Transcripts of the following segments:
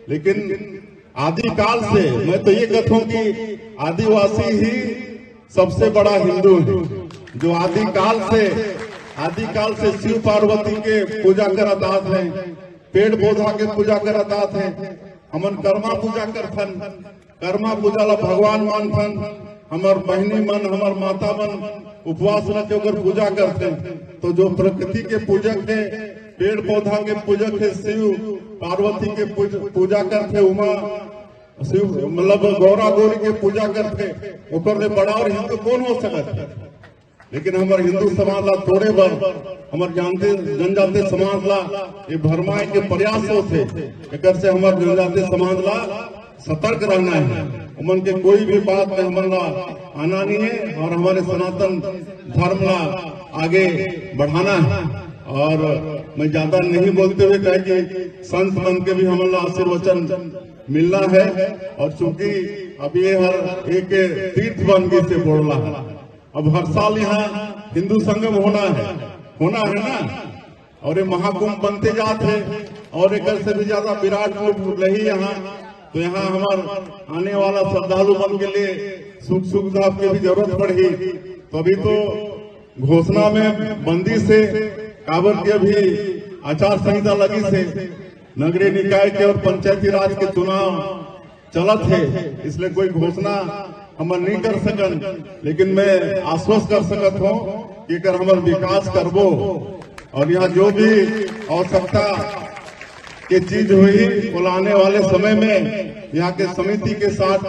लेकिन आदिकाल से मैं तो ये कहूँ कि आदिवासी ही सबसे बड़ा हिंदू है, जो आदिकाल से शिव पार्वती के पूजा करत आत है, पेड़ पौधा के पूजा करत आत है। हमन कर्मा पूजा करथन, कर्मा पूजा ला भगवान मानथन। हमार बहनी मन, हमार माता मन उपवास रख के पूजा करते। तो जो प्रकृति के पूजक है, पेड़ पौधा के पूजक है, शिव पार्वती के पूजा करते, उमा शिव मतलब गौरा गौरी के पूजा करते, ओकर ले बड़ा और हिंदू कौन हो सकत। लेकिन हमारे हिंदू समाज ला तोड़े बर, हमारे जनजातीय समाज ला ये भरमाए के प्रयास होते। एक से हमारे जनजातीय समाज ला सतर्क रहना है, उमन के कोई भी बात में हमारा आना नहीं है और हमारे सनातन धर्म ला आगे बढ़ाना है। और मैं ज्यादा नहीं बोलते हुए कहे कि संत मन के भी हमारा आशीर्वचन मिलना है। और चूंकि अब ये हर एक तीर्थ बनगी से बोलना है, अब हर साल यहाँ हिंदू संगम होना है ना, और ये महाकुंभ बनते जाते हैं और एक से भी ज्यादा विराट रूप रही यहाँ। तो यहाँ हमार आने वाला श्रद्धालु मन के लिए सुख सुविधा की भी जरूरत पड़ेगी। तो अभी तो घोषणा में बंदी से काबर के भी आचार संहिता लगी से नगरीय निकाय के और पंचायती राज के चुनाव चलत है, इसलिए कोई घोषणा हम नहीं कर सकन। लेकिन मैं आश्वस्त कर सकत हूँ कि अगर हमार विकास करबो और यहाँ जो भी आवश्यकता की चीज हुई वो आने वाले समय में यहाँ के समिति के साथ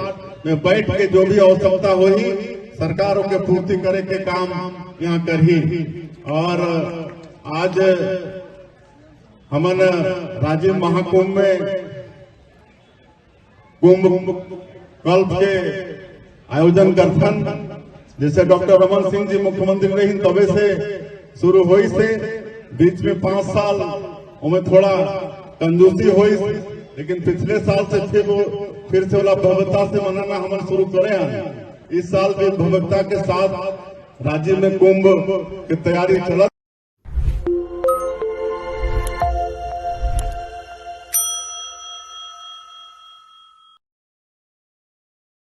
में बैठ के जो भी आवश्यकता हुई सरकारों के पूर्ति करे के काम यहाँ करही। और आज हमन राजीव महाकुंभ में कुंभ कल्प के आयोजन करथन। जैसे डॉक्टर रमन सिंह जी मुख्यमंत्री रही तबे से शुरू हुई से बीच में 5 साल उनमें थोड़ा कंजूसी हुई, लेकिन पिछले साल से फिर से वाला भव्यता से मनाना हम शुरू करे हैं। इस साल भी भव्यता के साथ राज्य में कुंभ की तैयारी चलत